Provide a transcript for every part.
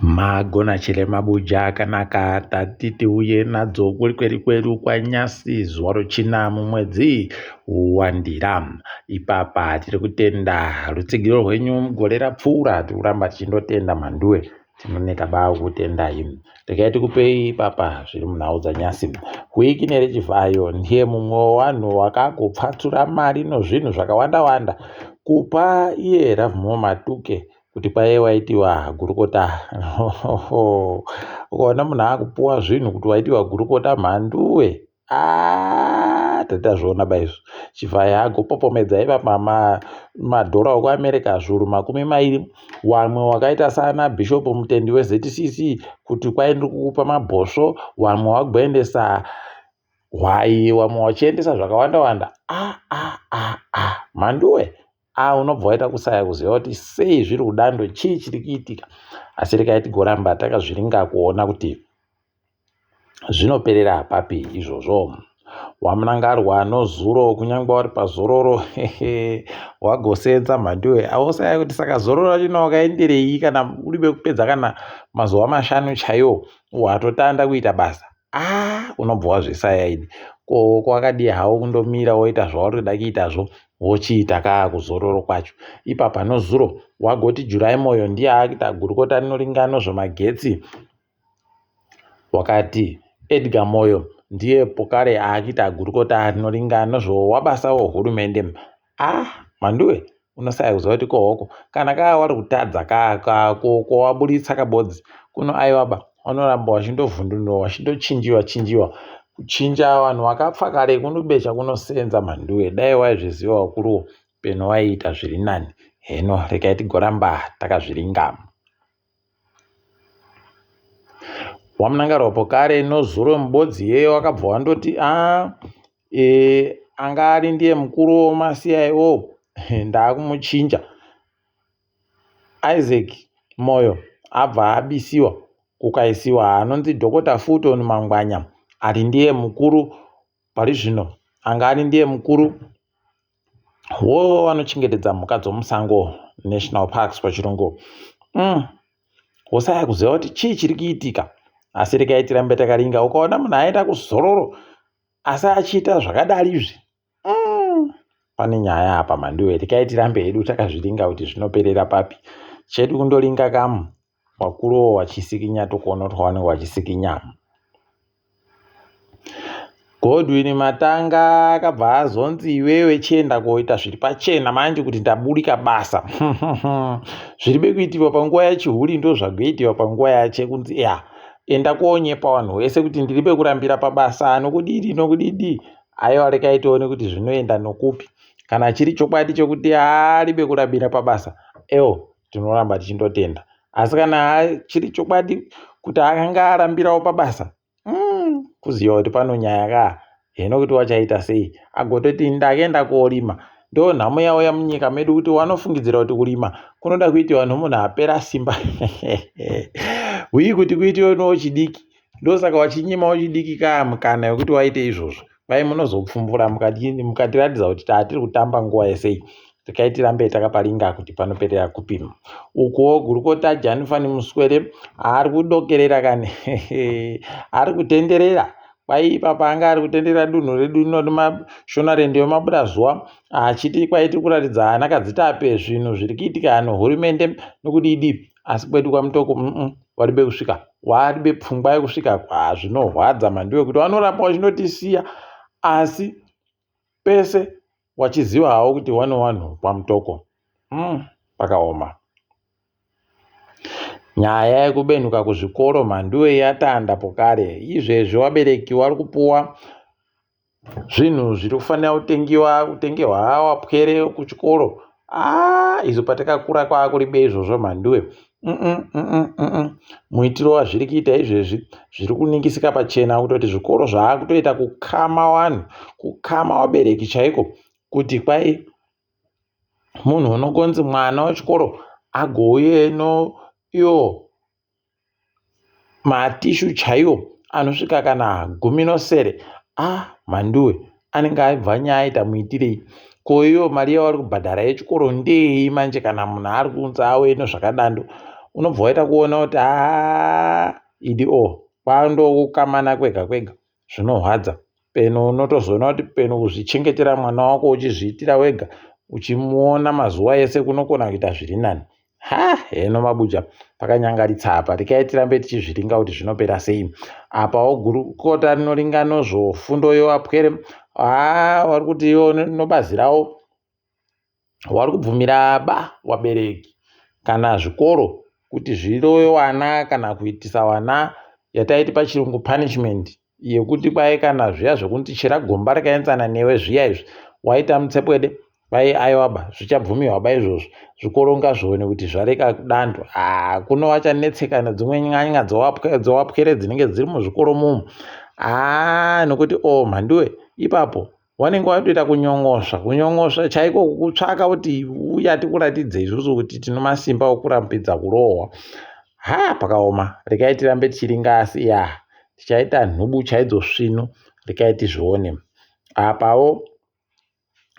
Magona Chirema Buja akanaka tatiti uye nadzo kwedu kwaNyasi zuva rochina mumwedzi waNdira. Ipapa tiri kutenda rutsigiro rwenyu mugore rapfuura, tiri kuramba tichindotenda mhanduwe, tinoneta baa kutendai. Regai tikupei papa zviri munhau dzaNyasi. Wiki nerechivayo ndiye mumwe wevanhu wakagopfatsura mari nozvinhu zvakawanda kupa iye Ravhumo Matuke kuti paiye waitiwa gurukota. Ukaona munhu akupuwa zvinhu kuti waitiwa gurukota mhanduwe, tatazviona baizvo. Chivhaya agopopomedza ipapa madhora okuAmerica zviuru 20, wamwe wakaita sana Bishop Mutendi weZCC kuti kwai ndiri kukupa mabhosvo, wamwe wagoendesa hwai, wamwe wachiendesa zvakawanda. Mhanduwe, unobva waita kusaya kuziva kuti sei zviri kudando, chii chiri kuitika. Asi regai tigoramba takazviringa kuona kuti zvinoperera papi izvozvo. Wamunangarwa nozuro kunyangwa uri pazororo wagosenza mhanduwe, ausaya kuti saka zororo rino wakaenderei kana uribe kupedza kana mazuva 5 chaiwo watotanda kuita basa. Unobva wazvisaya ini. Kwakadii hawo kundomira woita zvauri kuda kuitazvo wochiita kuzororo kwacho. Ipapa nozuro wagoti Jurai Moyo ndiye akuita gurukota rinoringana zvemagetsi, wakati Edgar Moyo ndiye pokare akuita gurukota rinoringana nezvowabasa wehurumende. Mhanduwe, unosaya kuziva kuti kohoko kana wari kutadza kowaburitsa kabodzi kuno aiwaba unoramba wachindovhundunwa wachindochinjiwa. Kuchinja vanhu vakapfa kare kunobecha kunosenza mhanduwe. Dai waizviziva wakuruwo peno waiita zviri nani. Heno regai tigoramba takazviringa. Wamunangarwapo kare nozuro mubodzi yeye wakabva wandoti anga ari ndiye mukuru womasiyawo ndaakumuchinja. Isaac Moyo abva abisiwa kukaisiwa anonzi Dr. Fulton Mangwanya ari ndiye mukuru pari zvino, anga ari ndiye mukuru wanochengetedza mhuka dzomusango, National Parks pachirungu. Wosaya kuziva kuti chii chiri kuitika. Asi regai tirambe takaringa. Ukaona munhu aenda kuzororo asi achiita zvakadarizve, pane nyaya apa mhanduwe. Regai tirambe hedu takazviringa kuti zvinoperera papi. Chedu kundoringa kamu, wakuruwo wachisikinya tokuona kuti wanenge wachisikinya. Godwin Matanga akabva azonzi iwewe chienda koita zviri pachena manje kuti ndaburika basa. Zviribe kuitiwa panguva yachihuri ndo zvagoitiwa panguva yache kunzi enda koonyepa vanhu vese kuti ndiribe kurambira pabasa nokudidi. Aiwa, regai tione kuti zvinoenda nokupi. Kana chiri chokwadi chokuti aribe kurambira pabasa, tinoramba tichindotenda. Asi kana chiri chokwadi kuti akanga arambirawo pabasa, kuziva kuti pano nyaya heno kuti wachaita sei. Agototi ndakaenda koorima. Ndo nhamo yauya munyika medu kuti wanofungidzira kuti kurima kunoda kuitiwa nomunhu apera simba. Kuti kuitiwe nochidiki. Ndosaka wachinyimawo chidiki mukana yokuti waite izvozvo. Vai munozopfumbura mukatiratidza kuti tatiri kutamba nguva yesei. Regai tirambe takaparinga kuti panoperera kupima. Ukuwo gurukota Janifani Muswere ari kudokerera ari kutenderera. Kwai papa anga ari kutenderera dunhu redu rino reMashonarende yemabuda zuva achiti kwai tiri kuratidza anakadzitape zvinhu zviri kuitika nehurumende nokudidi. Asi kwedu kwaMutoko waribe kusvika, waribe pfungwa yekusvika zvinorwadza mhanduwe kuti vanoramba wachindotisiya. Asi pese wachiziva hawo kuti wanhu kwaMutoko pakaoma. Nyaya yekubenuka kuzvikoro mhanduwe yatanda pokare. Izvezvi vabereki vari kupuwa zvinhu zviri kufanira kutengerwa wapwere kuchikoro. Izo patakakura kwaakuribe izvozvo mhanduwe. Muitiro wazviri kuita izvezvi zviri kuningisika pachena kutoti zvikoro zvaakutoita kukama vanhu, kukama vabereki chaiko, kuti kwai munhu unogonzi mwana wechikoro agouye noiyo matishu chaiwo anosvika kana 10 mhanduwe, anenge aibva nyaya aita muitirei. Ko iyo mari yavari kubhadhara yechikoro ndei manje kana munhu ari kunzi awe nezvakadando. unobva waita kuona kuti idio kwandokukamana kwega kwega zvinorwadza. Peno unotozoona kuti peno kuzvichengetera mwana wako uchizviitira wega uchimuona mazuva ese kunokona kuita zviri nani. Heno mabuja pakanyangaritsa apa, rekai tirambe tichizviringa kuti zvinopera sei. Apawo gurukota rinoringa nozvo fundo yoapwere vari kuti iwo nobazi rawo wari kubvumira vabereki kana zvikoro kuti zvirowe wana kana kuitisa wana yataiti pachirungu punishment, yekuti kwai kana zviya zvokuti chera gomba rakaenzana newe zviya izvi waita mutsepwede aiwa zvichabvumirwa izvozvo, zvikoro ngazvione kuti zvareka dando. Kunova chanetseka nedzimwe nyanya dzowapwere dzinenge dziri muzvikoro mumu. Nokuti mhanduwe ipapo wanenge watoita kunyong'osva chaiko, kutsvaka kuti uya tikuratidze isusu kuti tino masimba okurambidza kurohwa. Pakaoma. Rekai tirambe tichiringa, asi tichaita nhubu chaidzo svinu. Rekai tizvione apawo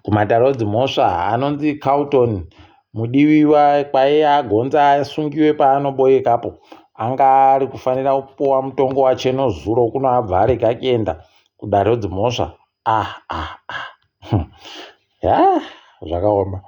kuMatarodzi Mhosva anonzi Carlton mudiwiwa kwai agonza asungiwe paanoboyekapo, anga ari kufanira kupuwa mutongo wacheno zuro kuno abva arega kuenda kuDarodzi Mhosva. Zvakaoma.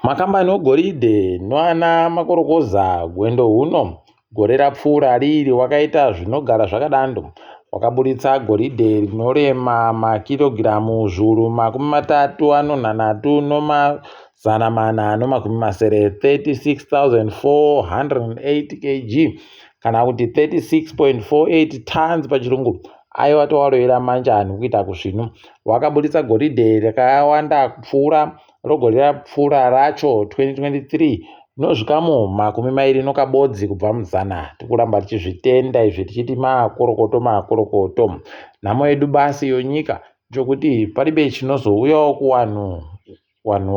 Makambani ogoridhe noana makorokoza gwendo huno gore rapfuura riri wakaita zvinogara zvakadando, wakaburitsa goridhe rinorema makirogiramu zviuru 33,408 36,408 kg kana kuti 36.48 tons pachirungu. Aiwa towaroera manjani kuita kusvino. Wakaburitsa goridhe rakawanda kupfuura rogore rapfuura racho 2023 nozvikamu 20 nokabodzi kubva muzana. Tikuramba tichizvitenda izvi tichiti makorokoto. Nhamo yedu basi yonyika ndokuti paribe chinozouyawo kuvanhu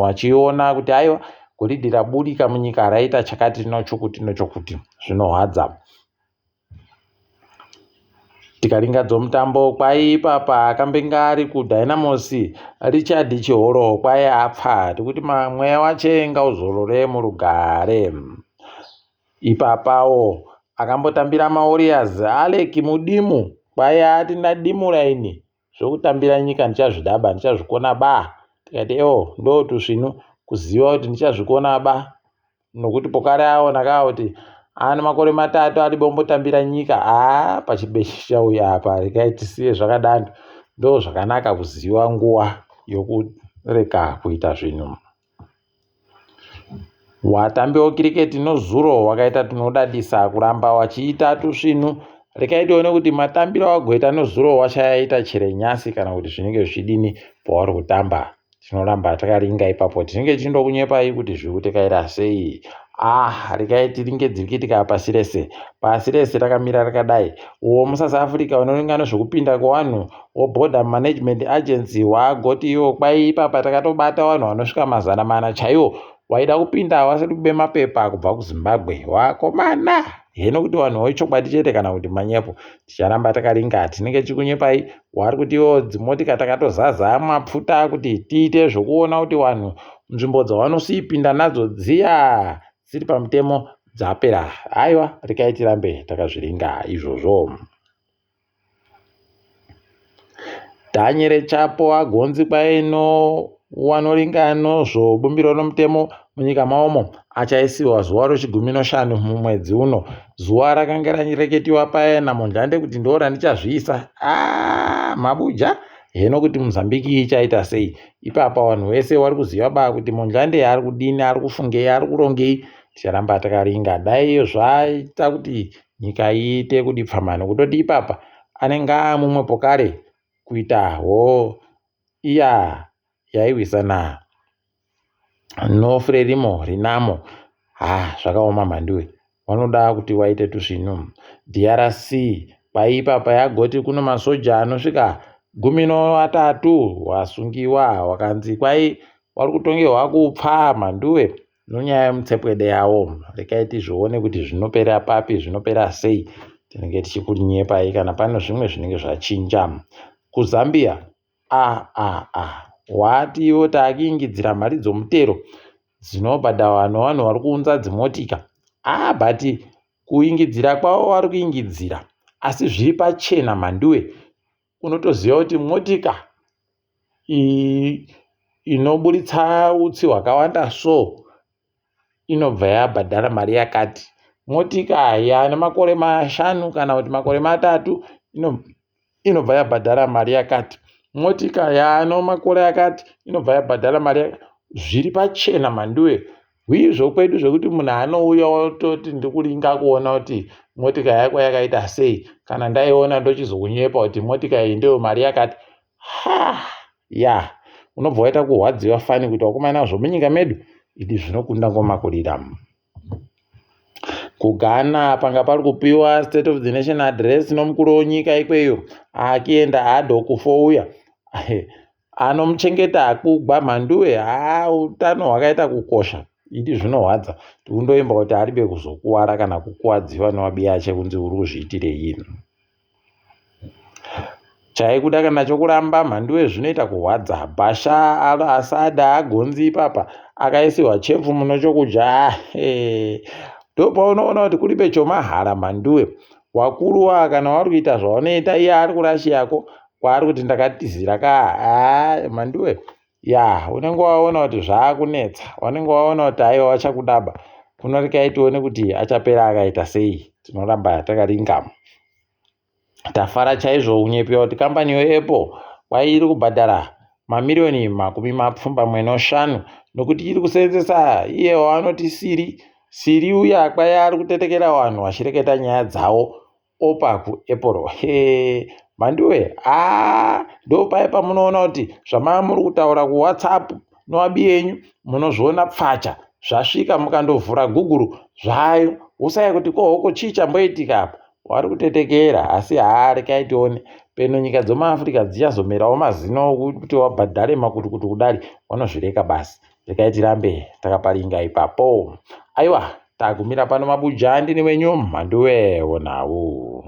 vachiona kuti aiwa goridhe raburika munyika raita chakati nochokuti zvinohwadza. Tikaringadza mutambo kwai ipapa akambenga ari kuDynamos Richard Chihoro kwai apfa, tikuti mweya wache ngauzorore murugare. Ipapawo akambotambira maWarriors Alec Mudimu kwai ati ndadimura ini zvokutambira nyika ndichazvidaba, ndichazvikona tikati ndo tusvinu kuziva kuti ndichazvikona nokuti pokare aona kuti ana makore 3 ari bombotambira nyika pachibeshi chauya apa. Rekai tisiye zvakadando, ndo zvakanaka kuziva nguva yokureka kuita zvinhu. Watambi wekiriketi nozuro wakaita tunodadisa kuramba wachiita tusvinu. Rekai tione kuti matambiro wagoita nozuro wachaita chere nyasi kana kuti zvinenge zvichidini pauri kutamba. Tinoramba takaringa ipapo, tinenge tichinokunyepai kuti zviri kutekaira sei. Rekai tiringe dzikitika pasi rese rakamira rakadai. Uwo muSouth Africa unoringa nezvekupinda kwevanhu weBorder Management Agency wagoti iwo kwai ipapa takatobata vanhu vanosvika 400 chaiwo waida kupinda wasiri kube mapepa kubva kuZimbabwe. Wakomana heno kuti vanhu vechokwadi chete kana kuti manyepo. Ticharamba takaringa, tinenge tichikunyepai. Wari kuti iwo dzimotika takatozaza mapfuta kuti tiite zvokuona kuti vanhu nzvimbo dzavanosiipinda nadzo dziya dziri pamutemo dzapera. Aiwa, rekai tirambe takazviringa izvozvo. Daniel Chapo agonzi kwaino wanoringa nozvobumbiro nomutemo munyika maomo achaisiwa zuva ro15 mumwedzi uno. Zuva rakanga ranyereketiwa naMondlane kuti ndo randichazviisa. Mabuja heno kuti Mozambique ichaita sei. Ipapa vanhu vese vari kuziva kuti Mondlane ari kudini, ari kufungei, ari kurongei. Ticharamba takaringa, dai zvaita kuti nyika iite kuti pfamano kutoti ipapa anenge mumwe pokare kuita iya yaiwisana noFrelimo Renamo. Zvakaoma mhanduwe, vanoda kuti waite tusvinu. DRC paipapa yagoti kuno masoja anosvika 13 wasungiwa, wakanzi kwai wari kutongerwa kupfa mhanduwe nonyaya yemutsepwede yawo. Rekai tizvione kuti zvinopera papi, zvinopera sei. Tinenge tichikunyepai kana pano zvimwe zvinenge zvachinja. KuZambia wati iwo taakiingidzira mhari dzomutero dzinobhadharwa nevanhu vari kuunza dzimotika. But kuingidzira kwavo vari kuingidzira, asi zviri pachena mhanduwe. Unotoziva kuti motika inoburitsa utsi hwakawanda so inobva yabhadhara mari yakati. Motika yana makore 5 kana kuti makore 3 inobva yabhadhara mari yakati. Motika yana makore akati inobva yabhadhara mari yakati. Zviri pachena mhanduwe. Hwizvo kwedu zvekuti munhu anouya ototi ndikuringa kuona kuti motika yako yakaita sei, kana ndaiona ndochizokunyepa kuti motika iyi ndiyo mari yakati. Unobva waita kuhwadziwa fani kuti wakomana zvomunyika medu idi zvinokunda ngomakurira. Kughana panga pari kupiwa State of the Nation address nomukuru wenyika ikweyo, akienda adhokufouya anomuchengeta akugwa mhanduwe. Utano hwakaita kukosha, idi zvinohwadza. Tikundoimba kuti aribe kuzokuwara kana kukuwadziwa newabiyache kunzi uri kuzviitirei yini. Chaikuda kana chokuramba mhanduwe zvinoita kuhwadza. Bhasha Asada agonzi ipapa akaisiwa chefu muno chokudya. Ndopaunoona kuti kuribe chomahara mhanduwe. Wakuruwa kana wari kuita zvaunoita iye ari kurashiyako kwaari kuti ndakatizira mhanduwe. Unenge waona kuti zvaakunetsa, unenge waona kuti aiwa wachakudaba. Kunoreka tione kuti achapera akaita sei. Tinoramba takaringama. Tafara chaizvo kunyepiwa kuti kambani yeApple iri kubhadhara mamiliyoni 25 nokuti iri kusenzesa iye waanoti Siri uya kwaya ari kutetekera vanhu vachireketa nyaya dzawo opa kuApple. Mhanduwe, ndopai pamunoona kuti zvamava muri kutaura kuWhatsApp nowabi yenyu munozviona pfacha zvasvika mukandovhura Google zvayo. Usai kuti kohoko chii chamboitika apa, wari kutetekera. Asi rekai tione peno nyika dzomuAfrica dzichazomerawo mazino kuti wabhadhare makutukutu kudari vanozvireka basi. Rekai tirambe takaparinga ipapo. Aiwa, tagumira pano mabuja ndini wenyu mhanduwe wonawo.